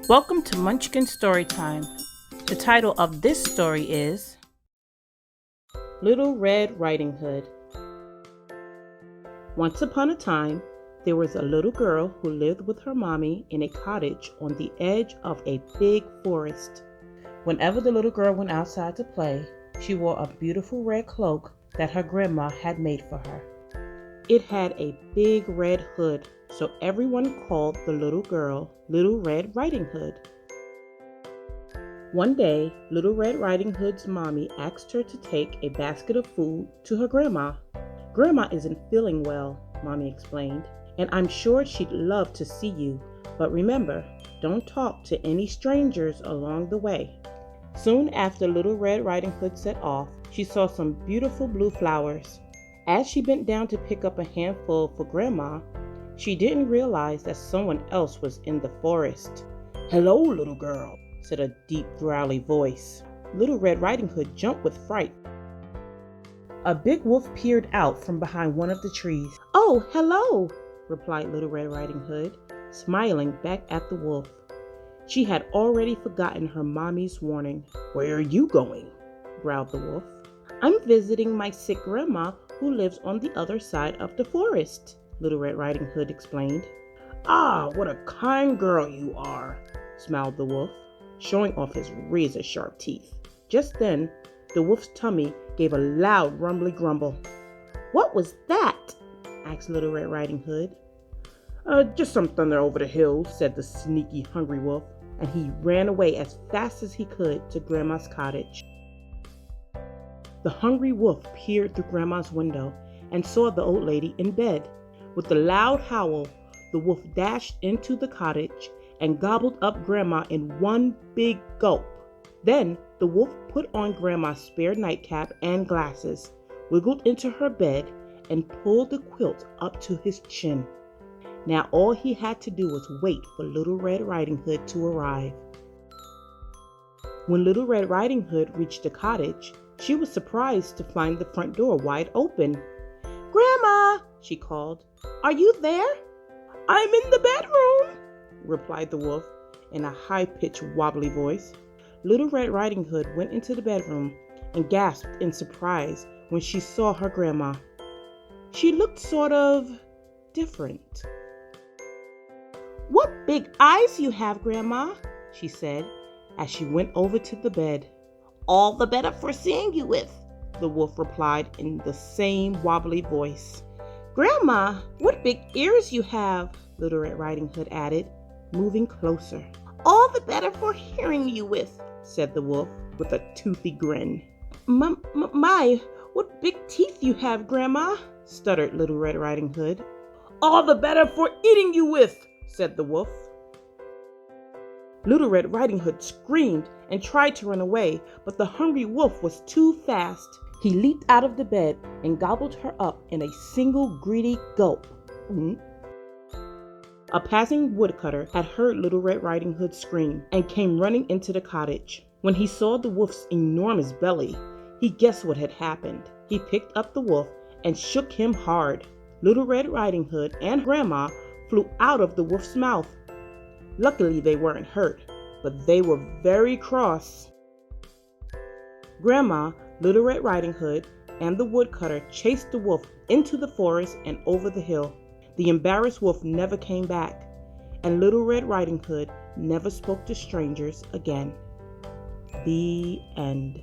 Welcome to Munchkin Storytime. The title of this story is Little Red Riding Hood. Once upon a time, there was a little girl who lived with her mommy in a cottage on the edge of a big forest. Whenever the little girl went outside to play, she wore a beautiful red cloak that her grandma had made for her. It had a big red hood, so everyone called the little girl Little Red Riding Hood. One day, Little Red Riding Hood's mommy asked her to take a basket of food to her grandma. "Grandma isn't feeling well," Mommy explained, "and I'm sure she'd love to see you, but remember, don't talk to any strangers along the way." Soon after Little Red Riding Hood set off, she saw some beautiful blue flowers. As she bent down to pick up a handful for Grandma, she didn't realize that someone else was in the forest. "Hello, little girl," said a deep, growly voice. Little Red Riding Hood jumped with fright. A big wolf peered out from behind one of the trees. "Oh, hello," replied Little Red Riding Hood, smiling back at the wolf. She had already forgotten her mommy's warning. "Where are you going?" growled the wolf. "I'm visiting my sick grandma who lives on the other side of the forest," Little Red Riding Hood explained. "Ah, what a kind girl you are," smiled the wolf, showing off his razor-sharp teeth. Just then, the wolf's tummy gave a loud rumbly grumble. "What was that?" asked Little Red Riding Hood. Just some thunder over the hills," said the sneaky, hungry wolf, and he ran away as fast as he could to Grandma's cottage. The hungry wolf peered through Grandma's window and saw the old lady in bed. With a loud howl, the wolf dashed into the cottage and gobbled up Grandma in one big gulp. Then the wolf put on Grandma's spare nightcap and glasses, wiggled into her bed, and pulled the quilt up to his chin. Now all he had to do was wait for Little Red Riding Hood to arrive. When Little Red Riding Hood reached the cottage, she was surprised to find the front door wide open. "Grandma," she called, "are you there?" "I'm in the bedroom," replied the wolf in a high-pitched, wobbly voice. Little Red Riding Hood went into the bedroom and gasped in surprise when she saw her grandma. She looked sort of different. "What big eyes you have, Grandma," she said as she went over to the bed. "All the better for seeing you with," the wolf replied in the same wobbly voice. "Grandma, what big ears you have," Little Red Riding Hood added, moving closer. "All the better for hearing you with," said the wolf with a toothy grin. My, what big teeth you have, Grandma," stuttered Little Red Riding Hood. "All the better for eating you with," said the wolf. Little Red Riding Hood screamed and tried to run away, but the hungry wolf was too fast. He leaped out of the bed and gobbled her up in a single greedy gulp. A passing woodcutter had heard Little Red Riding Hood scream and came running into the cottage. When he saw the wolf's enormous belly, he guessed what had happened. He picked up the wolf and shook him hard. Little Red Riding Hood and Grandma flew out of the wolf's mouth. Luckily, they weren't hurt, but they were very cross. Grandma, Little Red Riding Hood, and the woodcutter chased the wolf into the forest and over the hill. The embarrassed wolf never came back, and Little Red Riding Hood never spoke to strangers again. The end.